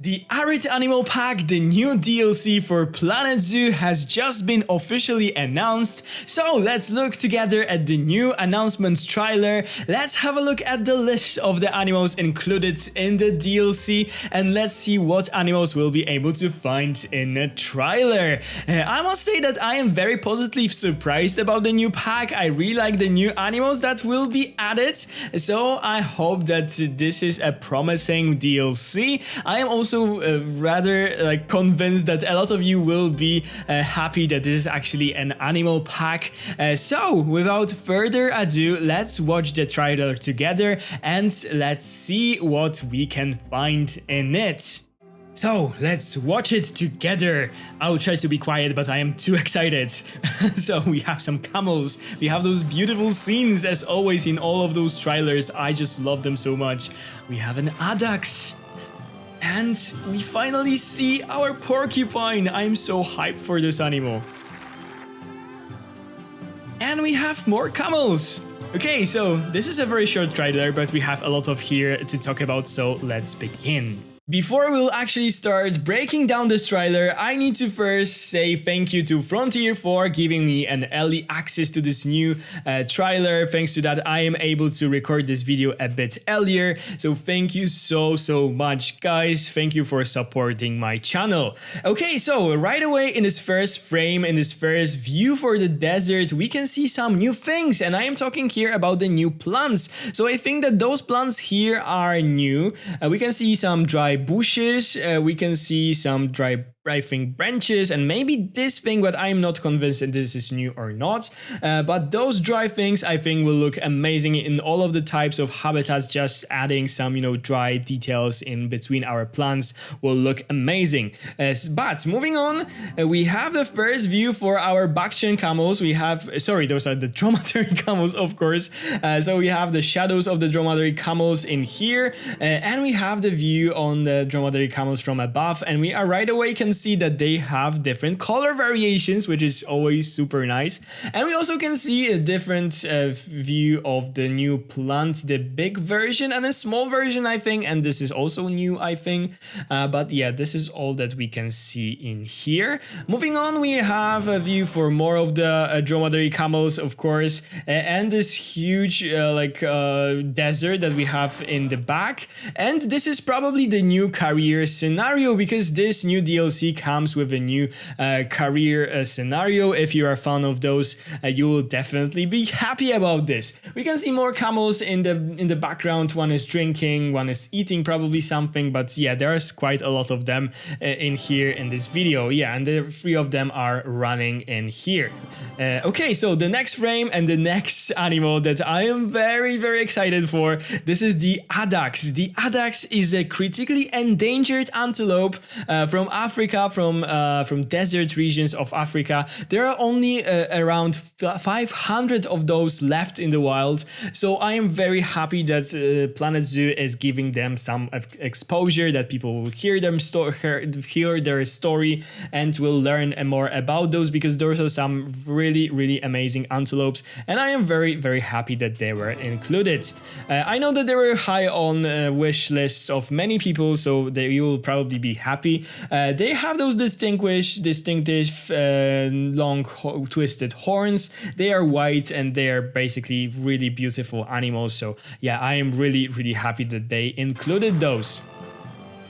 The Arid Animal Pack, the new DLC for Planet Zoo, has just been officially announced, so let's look together at the new announcements trailer. Let's have a look at the list of the animals included in the DLC, and let's see what animals we'll be able to find in the trailer. I must say that I am very positively surprised about the new pack. I really like the new animals that will be added, so I hope that this is a promising DLC. I am also rather convinced that a lot of you will be happy that this is actually an animal pack. So without further ado, let's watch the trailer together and let's see what we can find in it. So let's watch it together. I will try to be quiet, but I am too excited. So we have some camels. We have those beautiful scenes as always in all of those trailers. I just love them so much. We have an Addax. And we finally see our porcupine. I'm so hyped for this animal. And we have more camels. Okay, so this is a very short trailer, but we have a lot of here to talk about, so let's begin. Before we'll actually start breaking down this trailer, I need to first say thank you to Frontier for giving me an early access to this new trailer. Thanks to that, I am able to record this video a bit earlier. So thank you so much, guys. Thank you for supporting my channel. Okay, so right away in this first frame, in this first view for the desert, we can see some new things. And I am talking here about the new plants. So I think that those plants here are new. We can see some dry bushes, we can see some dry branches, and maybe this thing, but I'm not convinced that this is new or not. But those dry things I think will look amazing in all of the types of habitats. Just adding some, dry details in between our plants will look amazing. But moving on, we have the first view for our Bakshan camels. We have, sorry, those are the Dromedary camels, of course. So we have the shadows of the Dromedary camels in here, and we have the view on the Dromedary camels from above, and we are right away can see that they have different color variations, which is always super nice. And we also can see a different view of the new plant, the big version and a small version, I think, and this is also new, I think. But yeah, this is all that we can see in here. Moving on, we have a view for more of the Dromedary camels, of course, and this huge desert that we have in the back. And this is probably the new career scenario, because this new DLC comes with a new career scenario. If you are a fan of those, you will definitely be happy about this. We can see more camels in the background. One is drinking, one is eating probably something, but yeah, there's quite a lot of them in here in this video. Yeah, and the three of them are running in here. Okay, so the next frame and the next animal that I am very excited for, this is the Addax. The Addax is a critically endangered antelope from Africa, from desert regions of Africa. There are only around 500 of those left in the wild, so I am very happy that Planet Zoo is giving them some exposure, that people will hear their story and will learn more about those, because those are some really amazing antelopes, and I am very happy that they were included. I know that they were high on wish lists of many people, so you will probably be happy. They have those distinctive long twisted horns. They are white and they are basically really beautiful animals. So yeah, I am really happy that they included those.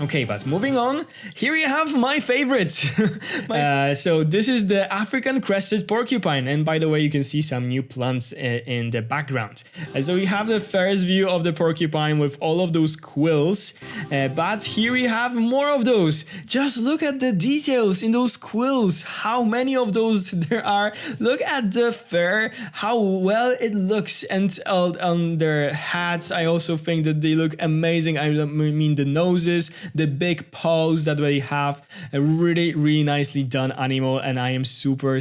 Okay, but moving on, here we have my favorite. So this is the African Crested Porcupine, and by the way, you can see some new plants in the background. So we have the first view of the porcupine with all of those quills, but here we have more of those. Just look at the details in those quills, how many of those there are. Look at the fur, how well it looks, and on their hats, I also think that they look amazing. I mean the noses, the big paws that they have, a really nicely done animal, and I am super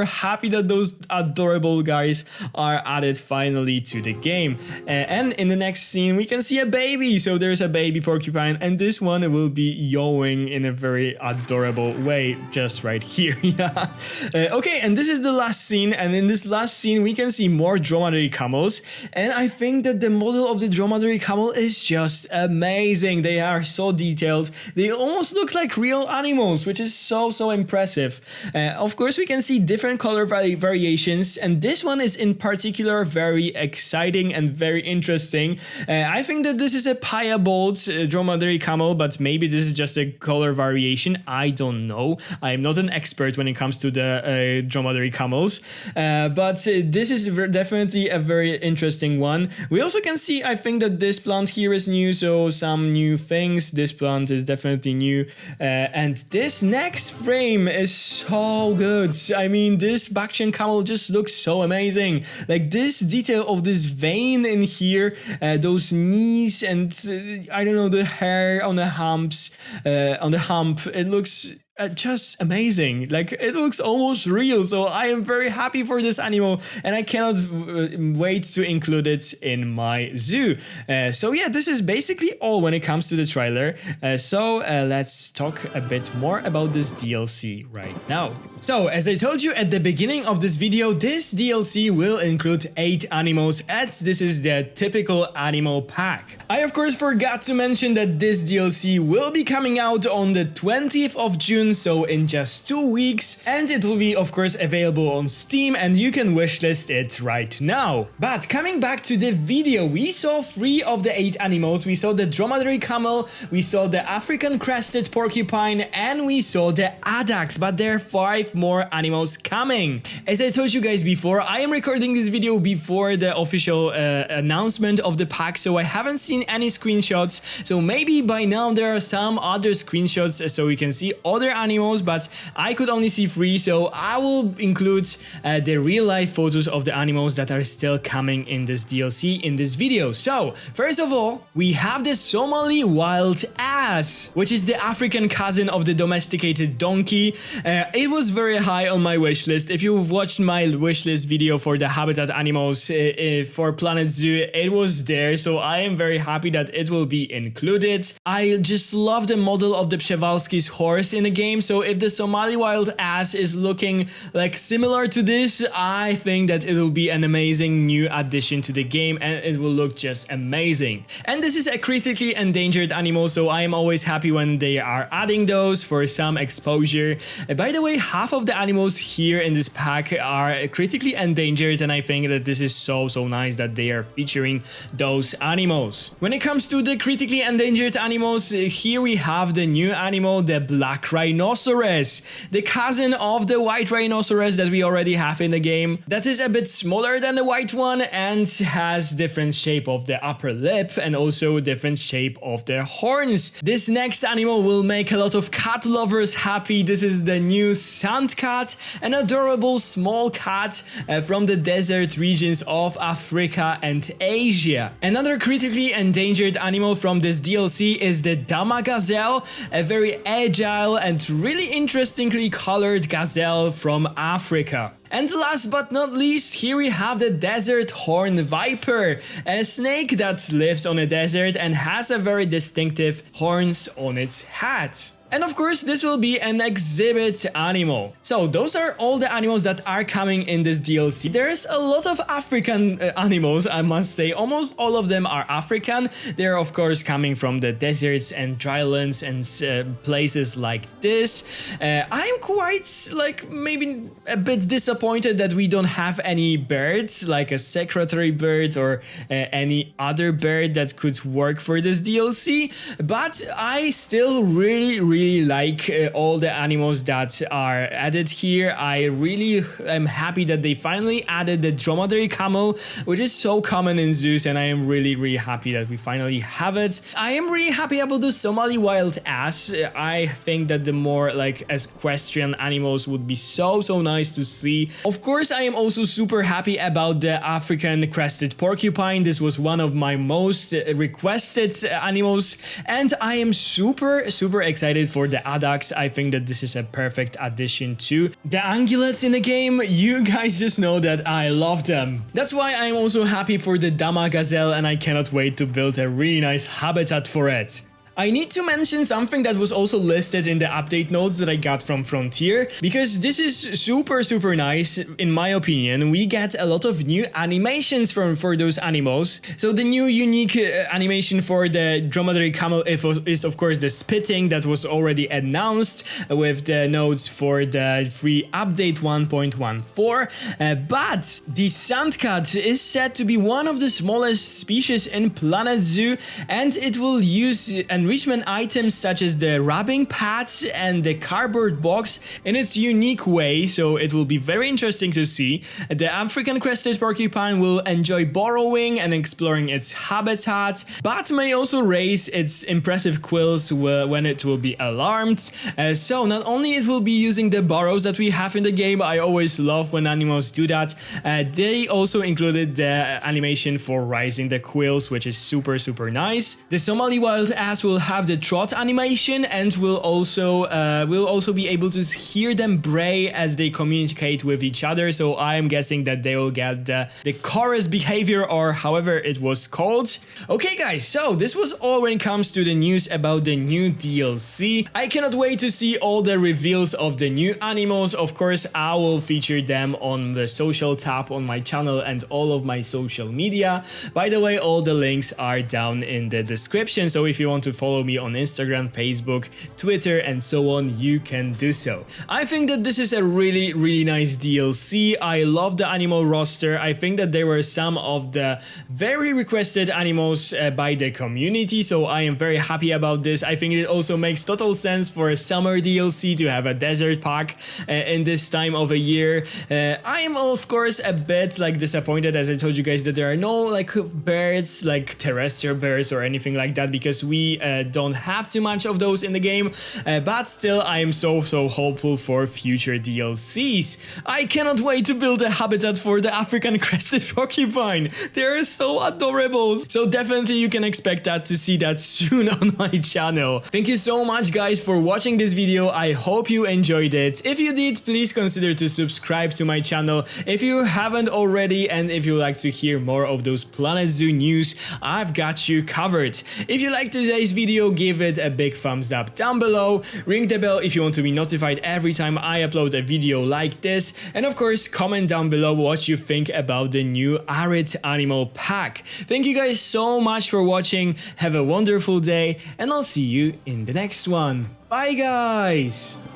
happy that those adorable guys are added finally to the game. And in the next scene we can see a baby, so there's a baby porcupine, and this one will be yowing in a very adorable way just right here. Yeah. Okay, and this is the last scene, and in this last scene we can see more dromedary camels, and I think that the model of the dromedary camel is just amazing. They are so detailed detailed. They almost look like real animals, which is so impressive. Of course, we can see different color variations, and this one is in particular very exciting and very interesting. I think that this is a piebald Dromedary Camel, but maybe this is just a color variation. I don't know. I am not an expert when it comes to the Dromedary Camels, but this is definitely a very interesting one. We also can see, I think that this plant here is new, so some new things. This plant is definitely new, and this next frame is so good. I mean, this Bakshan camel just looks so amazing. Like this detail of this vein in here, those knees, and I don't know, the hair on the humps, on the hump. It looks just amazing. Like it looks almost real, so I am very happy for this animal and I cannot wait to include it in my zoo. So yeah, this is basically all when it comes to the trailer. So let's talk a bit more about this DLC right now. So as I told you at the beginning of this video, this DLC will include 8 animals, as this is the typical animal pack. I of course forgot to mention that this DLC will be coming out on the 20th of June, so in just 2 weeks, and it will be of course available on Steam and you can wishlist it right now. But coming back to the video, we saw 3 of the 8 animals. We saw the Dromedary Camel, we saw the African Crested Porcupine, and we saw the Addax, but there are 5 more animals coming. As I told you guys before, I am recording this video before the official announcement of the pack, so I haven't seen any screenshots, so maybe by now there are some other screenshots so we can see other animals, but I could only see 3, so I will include the real life photos of the animals that are still coming in this DLC in this video. So first of all, we have the Somali Wild Ass, which is the African cousin of the domesticated donkey. It was very high on my wish list. If you've watched my wish list video for the habitat animals for Planet Zoo, it was there, so I am very happy that it will be included. I just love the model of the Przewalski's horse in the game, so if the Somali Wild Ass is looking like similar to this, I think that it will be an amazing new addition to the game and it will look just amazing. And this is a critically endangered animal, so I am always happy when they are adding those for some exposure. By the way, half of the animals here in this pack are critically endangered, and I think that this is so nice that they are featuring those animals. When it comes to the critically endangered animals, here we have the new animal, the black rhinoceros, the cousin of the white rhinoceros that we already have in the game. That is a bit smaller than the white one and has different shape of the upper lip and also different shape of their horns. This next animal will make a lot of cat lovers happy. This is the new sand cat, an adorable small cat from the desert regions of Africa and Asia. Another critically endangered animal from this DLC is the Dama Gazelle, a very agile and really interestingly colored gazelle from Africa. And last but not least, here we have the desert horn viper, a snake that lives on a desert and has a very distinctive horns on its head. And of course, this will be an exhibit animal. So those are all the animals that are coming in this DLC. There's a lot of African animals, I must say. Almost all of them are African. They're of course coming from the deserts and drylands and places like this. I'm quite maybe a bit disappointed that we don't have any birds, like a secretary bird or any other bird that could work for this DLC. But I still really like all the animals that are added here. I really am happy that they finally added the Dromedary Camel, which is so common in zoos, and I am really happy that we finally have it. I am really happy about the Somali Wild Ass. I think that the more like equestrian animals would be so nice to see. Of course, I am also super happy about the African Crested Porcupine. This was one of my most requested animals, and I am super excited for the Addax. I think that this is a perfect addition to the ungulates in the game. You guys just know that I love them. That's why I'm also happy for the Dama Gazelle, and I cannot wait to build a really nice habitat for it. I need to mention something that was also listed in the update notes that I got from Frontier, because this is super nice in my opinion. We get a lot of new animations for those animals. So the new unique animation for the Dromedary Camel is of course the spitting that was already announced with the notes for the free update 1.14, but the sandcat is said to be one of the smallest species in Planet Zoo, and it will use enrichment items such as the rubbing pads and the cardboard box in its unique way, so it will be very interesting to see. The African Crested Porcupine will enjoy burrowing and exploring its habitat, but may also raise its impressive quills when it will be alarmed. So not only it will be using the burrows that we have in the game, I always love when animals do that, they also included the animation for raising the quills, which is super nice. The Somali Wild Ass will have the trot animation and will also be able to hear them bray as they communicate with each other, so I am guessing that they will get the chorus behavior, or however it was called. Okay guys, so this was all when it comes to the news about the new DLC. I cannot wait to see all the reveals of the new animals. Of course, I will feature them on the social tab on my channel and all of my social media. By the way, all the links are down in the description, so if you want to follow me on Instagram, Facebook, Twitter and so on, you can do so. I think that this is a really nice DLC. I love the animal roster. I think that there were some of the very requested animals by the community, so I am very happy about this. I think it also makes total sense for a summer DLC to have a desert pack in this time of a year. I am of course a bit like disappointed, as I told you guys, that there are no like birds, like terrestrial birds or anything like that, because we don't have too much of those in the game, but still I am so hopeful for future DLCs. I cannot wait to build a habitat for the African Crested Porcupine. They are so adorable. So definitely you can expect to see that soon on my channel. Thank you so much guys for watching this video. I hope you enjoyed it. If you did, please consider to subscribe to my channel if you haven't already, and if you like to hear more of those Planet Zoo news, I've got you covered. If you liked today's video, give it a big thumbs up down below, ring the bell if you want to be notified every time I upload a video like this, and of course comment down below what you think about the new Arid Animal Pack. Thank you guys so much for watching, have a wonderful day, and I'll see you in the next one. Bye guys!